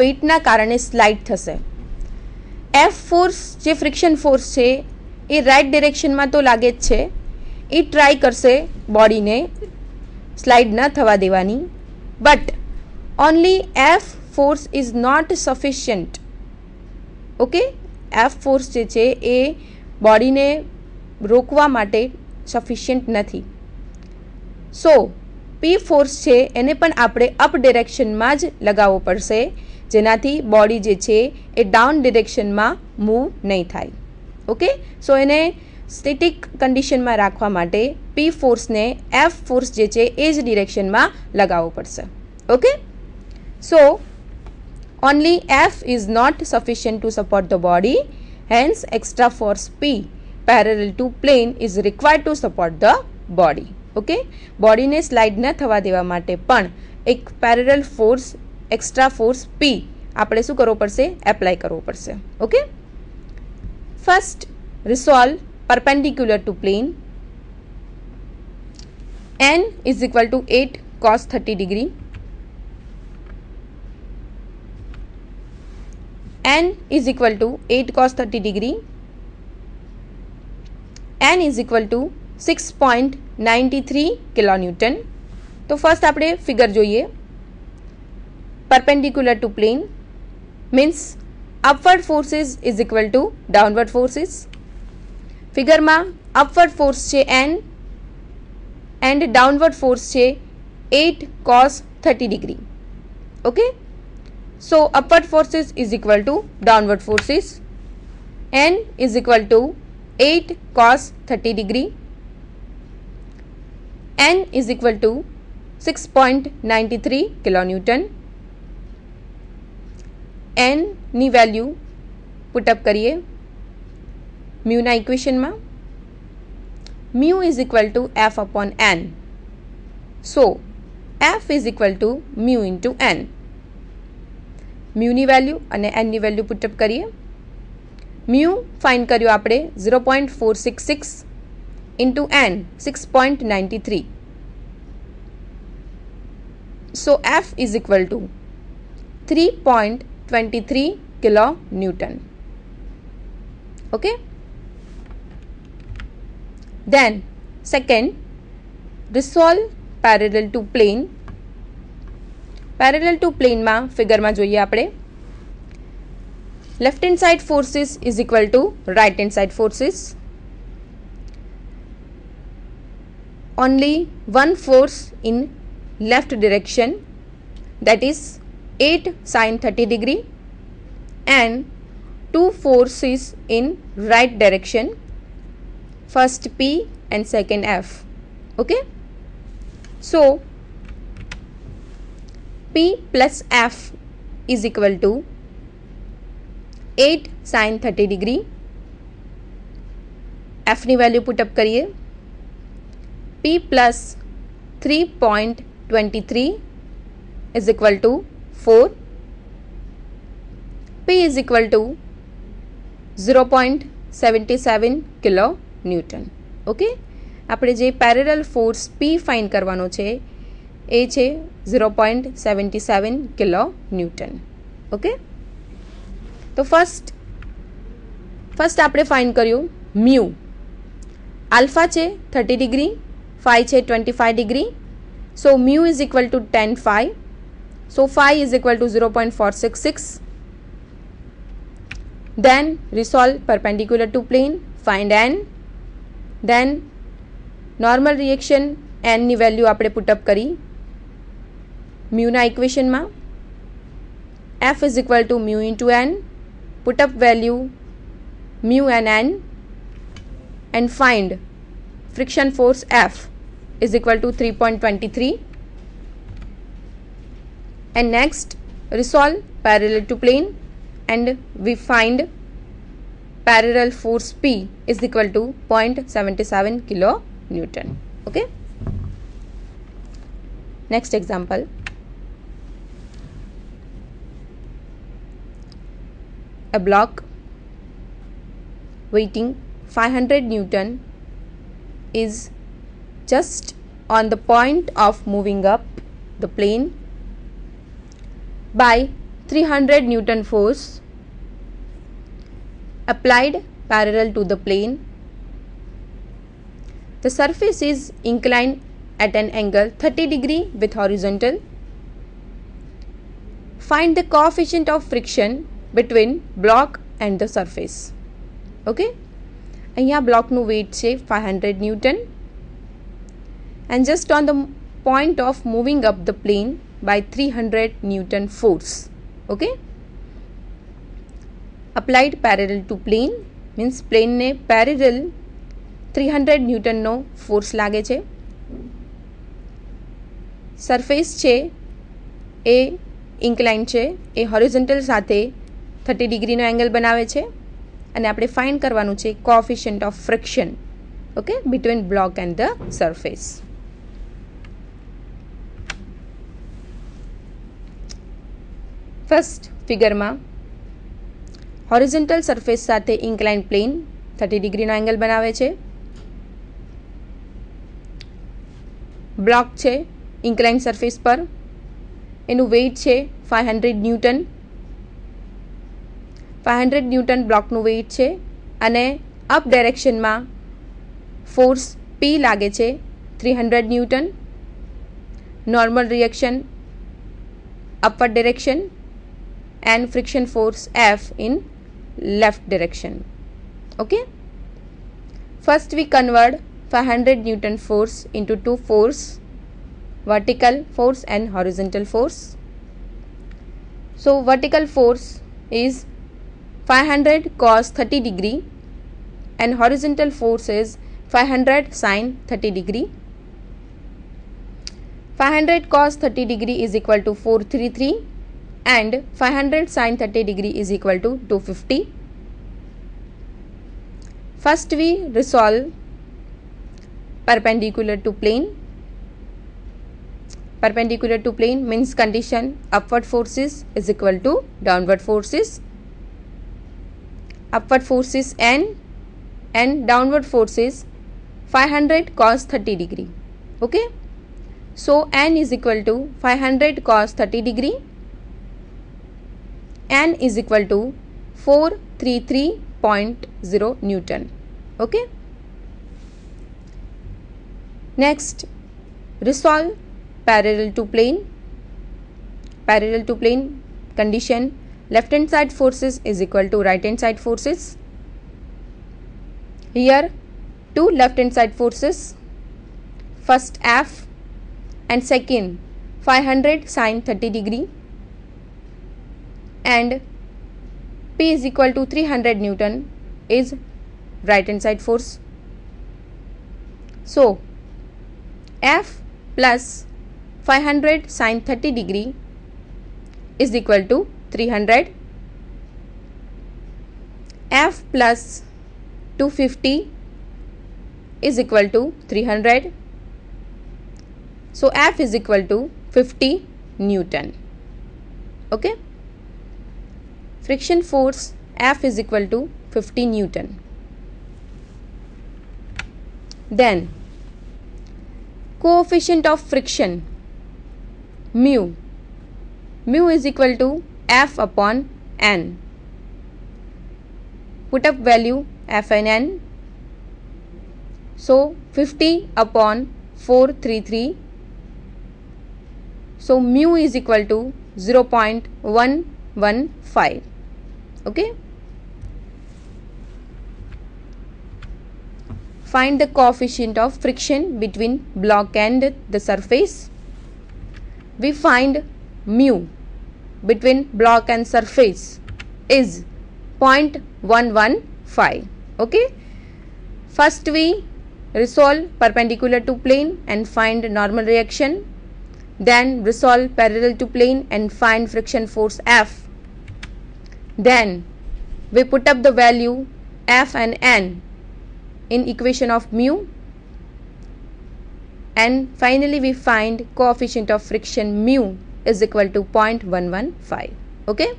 વેઇટના કારણે સ્લાઇડ થશે. F force જે ફ્રિક્શન ફોર્સ છે એ રાઇટ ડિરેક્શનમાં તો લાગે જ છે. એ ટ્રાય કરશે બોડીને સ્લાઇડ ન થવા દેવાની, but only F force is not sufficient. Okay, F force જે છે એ બોડીને રોકવા માટે સફિશિયન્ટ નથી. સો પી ફોર્સ છે એને પણ આપણે અપ ડિરેક્શનમાં જ લગાવવો પડશે, જેનાથી બોડી જે છે એ ડાઉન ડિરેક્શનમાં મૂવ નહીં થાય. ઓકે, સો એને સ્ટેટિક કન્ડિશનમાં રાખવા માટે પી ફોર્સને એફ ફોર્સ જે છે એ જ ડિરેક્શનમાં લગાવવો પડશે. Okay, so only F is not sufficient to support the body, hence extra force P parallel to plane is required to support the body. Okay, બોડીને સ્લાઇડ ન થવા દેવા માટે પણ એક પેરેલલ ફોર્સ, એક્સ્ટ્રા ફોર્સ પી આપણે શું કરવો પડશે? એપ્લાય કરવો પડશે. Okay, first resolve perpendicular to plane. n is equal to 8 cos 30 degree. n is equal to 8 cos 30 degree. n is equal to 6.93 kilonewton. તો ફર્સ્ટ આપણે ફિગર જોઈએ. perpendicular to plane means upward forces is equal to downward forces. ફિગરમાં upward force છે n and downward force છે 8 cos 30 degree. Okay, so upward forces is equal to downward forces. n is equal to 8 cos 30 degree. n is equal to 6.93 kilonewton. n ની value put up કરીએ મ્યુના ઇક્વેશનમાં. Mu is equal to F upon N. So F is equal to mu into N. મ્યુની value અને એનની વેલ્યુ put up કરીએ. Mu find કર્યો આપણે 0.466 into N 6.93. So F is equal to 3.23 kilo newton. Okay, then second resolve parallel to plane. parallel to plane માં ફિગરમાં જોઈએ આપણે. left hand side forces is equal to right hand side forces. only one force in left direction, that is 8 sin 30 degree, and two forces in right direction, first P and second F. Okay, so P plus F is equal to 8 sin 30 degree. F ની value put up કરીએ. P plus 3.23 is equal to 4. P is equal to 0.77 kilo newton. Okay, આપણે જે parallel force પી find કરવાનો છે એ છે 0.77 kilo newton. Okay, તો first આપણે ફાઇન્ડ કર્યું મ્યુ. આલ્ફા છે 30 ડિગ્રી, ફાઈ છે 25 degree. So mu is equal to 10 phi. So phi is equal to 0.466. then resolve perpendicular to plane, find n. then normal reaction n ની value આપણે put up કરી મ્યુના ઇક્વેશનમાં. f is equal to mu into n, put up value mu and n, and find friction force F is equal to 3.23. and next resolve parallel to plane and we find parallel force P is equal to 0.77 kilo Newton. Okay, next example. A block weighing 500 Newton is just on the point of moving up the plane by 300 Newton force applied parallel to the plane. The surface is inclined at an angle 30 degree with horizontal. Find the coefficient of friction between block and the surface. Okay, અહીંયા બ્લોકનું weight છે 500 newton and just on the point of moving up the plane by 300 Newton force. Okay, applied parallel to plane means plane ने parallel 300 Newton નો force લાગે છે. Surface છે એ incline છે, એ horizontal સાથે 30 ડિગ્રીનો angle બનાવે છે અને આપણે ફાઇન્ડ કરવાનું છે coefficient of friction, okay, between block and the surface. First ફિગરમાં હોરિઝોન્ટલ સરફેસ સાથે ઇન્ક્લાઇન પ્લેન 30 ડિગ્રીનો એંગલ બનાવે છે. બ્લોક છે ઇન્ક્લાઇન સરફેસ પર, એનું વેઇટ છે 500 ન્યૂટન. 500 ન્યૂટન બ્લોકનું વેઇટ છે અને અપ ડાયરેક્શનમાં ફોર્સ P લાગે છે 300 newton. Normal reaction upward direction and friction force F in left direction. Okay, first we convert 500 Newton force into two force, vertical force and horizontal force. So vertical force is 500 cos 30 degree and horizontal force is 500 sin 30 degree. 500 cos 30 degree is equal to 433 and 500 sin 30 degree is equal to 250. First we resolve perpendicular to plane. Perpendicular to plane means condition upward forces is equal to downward forces. Upward forces N and downward forces 500 cos 30 degree. Okay, so N is equal to 500 cos 30 degree. N is equal to 433.0 Newton. Okay, next resolve parallel to plane. Parallel to plane condition left hand side forces is equal to right hand side forces. Here two left hand side forces, first F and second 500 sin 30 degree and P is equal to 300 Newton is right hand side force. So F plus 500 sin 30 degree is equal to 300. F plus 250 is equal to 300. So F is equal to 50 Newton. Okay, friction force F is equal to 50 Newton. Then coefficient of friction mu. Mu is equal to F upon N. Put up value F and N. So 50 upon 433. So mu is equal to 0.115. Okay, find the coefficient of friction between block and the surface. We find mu between block and surface is 0.115. Okay, first we resolve perpendicular to plane and find normal reaction, then resolve parallel to plane and find friction force F, then we put up the value F and N in equation of mu, and finally we find coefficient of friction mu is equal to 0.115. Okay,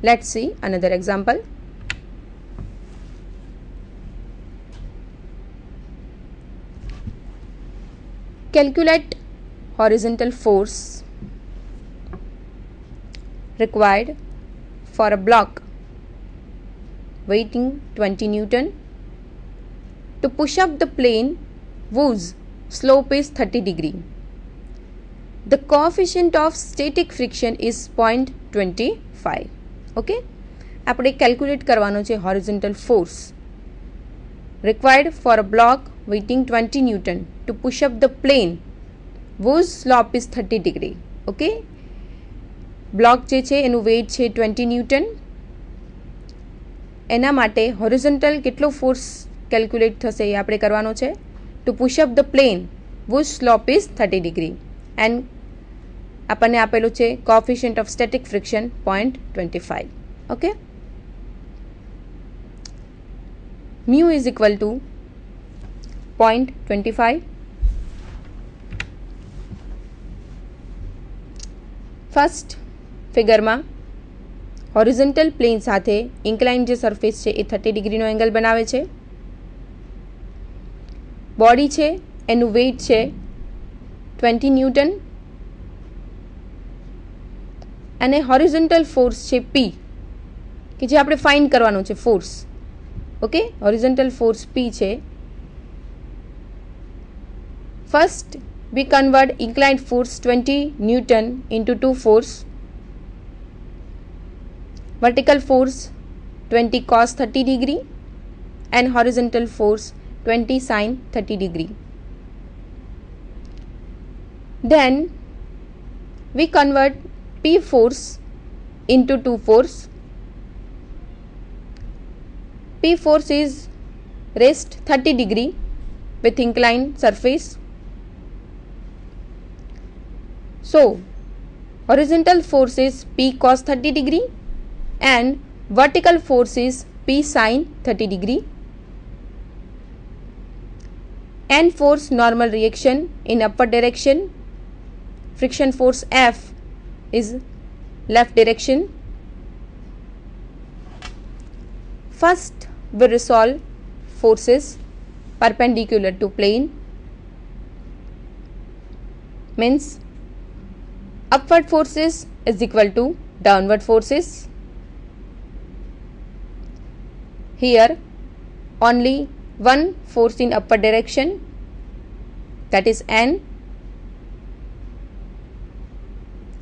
let's see another example. Calculate horizontal force required for a block weighing 20 Newton to push up the plane whose slope is 30 degree. The coefficient of static friction is 0.25. Okay, આપણે calculate કરવાનો છે horizontal force required for a block weighing 20 Newton to push up the plane whose slope is 30 degree. Okay, block જે છે એનું weight છે 20 newton. એના માટે horizontal કેટલો ફોર્સ કેલ્ક્યુલેટ થશે એ આપણે કરવાનો છે. To push up the plane whose slope is 30 degree and આપણને આપેલું છે coefficient of static friction 0.25. Okay, mu is equal to 0.25. First ફિગરમાં હોરિઝોન્ટલ પ્લેન સાથે ઇન્ક્લાઇન જે સરફેસ છે એ 30 ડિગ્રીનો એંગલ બનાવે છે. બોડી છે એનું વેઇટ છે 20 ન્યૂટન અને હોરિઝોન્ટલ ફોર્સ છે P કે જે આપણે ફાઇન્ડ કરવાનો છે force. Okay, horizontal force P છે. First we convert inclined force 20 Newton into two force. Vertical force 20 cos 30 degree and horizontal force 20 sin 30 degree. Then we convert P force into two force. P force is rest 30 degree with inclined surface. So, horizontal force is P cos 30 degree and vertical force is P sin 30 degree. And force normal reaction in upward direction. Friction force F is left direction. First, we resolve forces perpendicular to plane. Means upward forces is equal to downward forces. Here only one force in upward direction, that is N,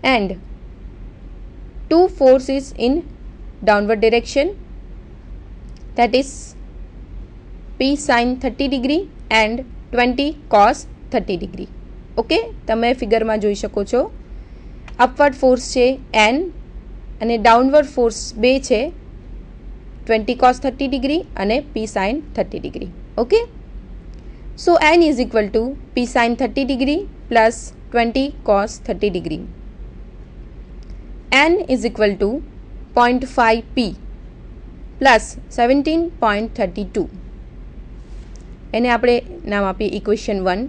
and two forces in downward direction, that is P sin 30 degree and 20 cos 30 degree. Okay, તમે ફિગરમાં જોઈ શકો છો upward force છે N અને downward force 2 છે 20 cos 30 degree અને P sin 30 degree. Okay, so N is equal to P sin 30 degree plus 20 cos 30 degree. N is equal to 0.5 P plus 17.32. એને આપણે નામ આપીએ equation 1.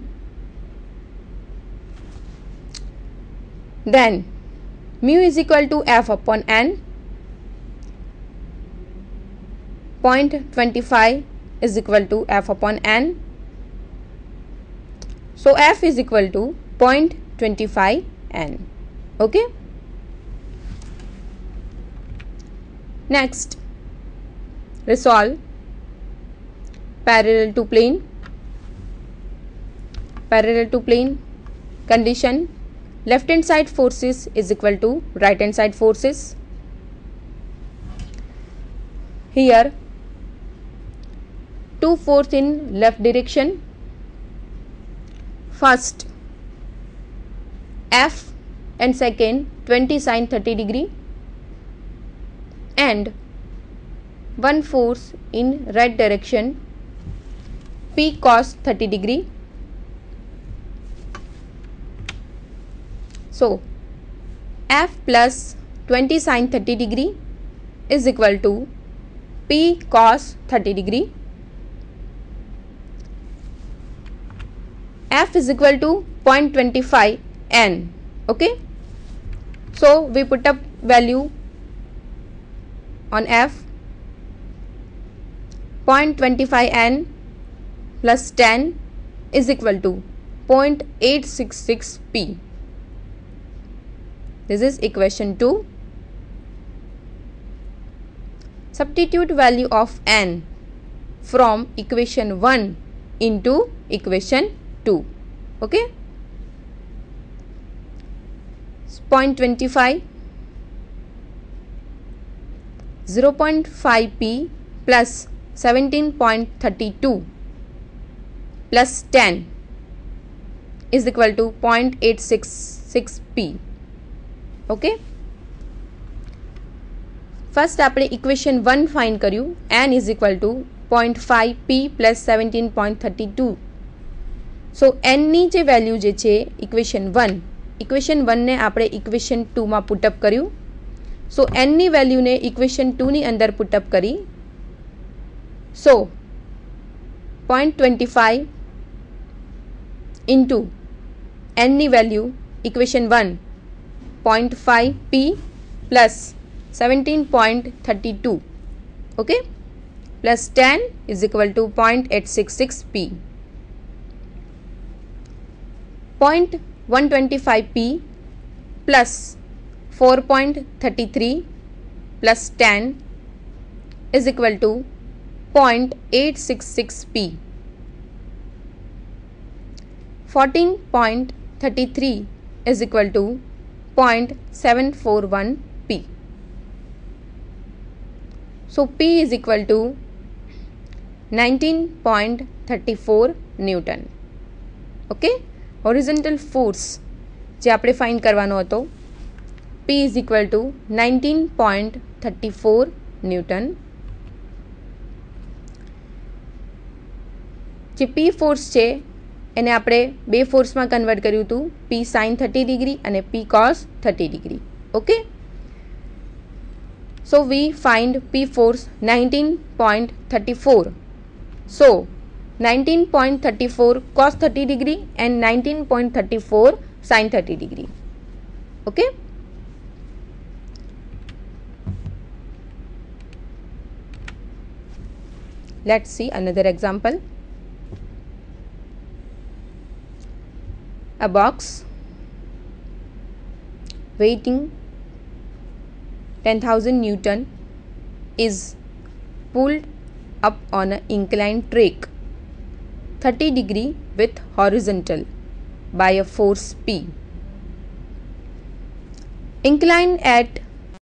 Then mu is equal to F upon N. 0.25 is equal to F upon N. So F is equal to 0.25 N. Okay. Next, resolve parallel to plane. Parallel to plane condition. Left hand side forces is equal to right hand side forces. Here two force in left direction. First F and second 20 sin 30 degree and one force in right direction P cos 30 degree. So F plus 20 sin 30 degree is equal to P cos 30 degree. F is equal to 0.25 N. Okay, so we put up value on F. 0.25 N plus 10 is equal to 0.866 P. This is equation 2. Substitute value of n from equation 1 into equation 2. Okay. Point 25, 0.5p plus 17.32 plus 10 is equal to 0.866p. Okay. First આપણે equation 1 find કર્યું, n is equal to 0.5p plus 17.32. So n ની જે value જે છે equation 1 ને આપણે equation 2 માં put up કર્યું. So n ની વેલ્યુને equation 2 ની અંદર પુટઅપ કરી. So 0.25 into n ની value equation 1 0.5p plus 17.32, okay, plus 10 is equal to 0.866p. 0.125p plus 4.33 plus 10 is equal to 0.866p. 14.33 is equal to 0.741p. So p is equal to 19.34 Newton. Okay. Horizontal force જે આપણે find કરવાનો હતો, P is equal to 19.34 Newton. જે P force છે એને આપણે બે ફોર્સમાં convert કર્યું હતું, P sin 30 degree અને P cos 30 degree. Okay. So we find P force 19.34. So 19.34 cos 30 degree and 19.34 sin 30 degree. Okay. Let's see another example. A box weighing 10,000 Newton is pulled up on an inclined track 30 degree with horizontal by a force P. Inclined at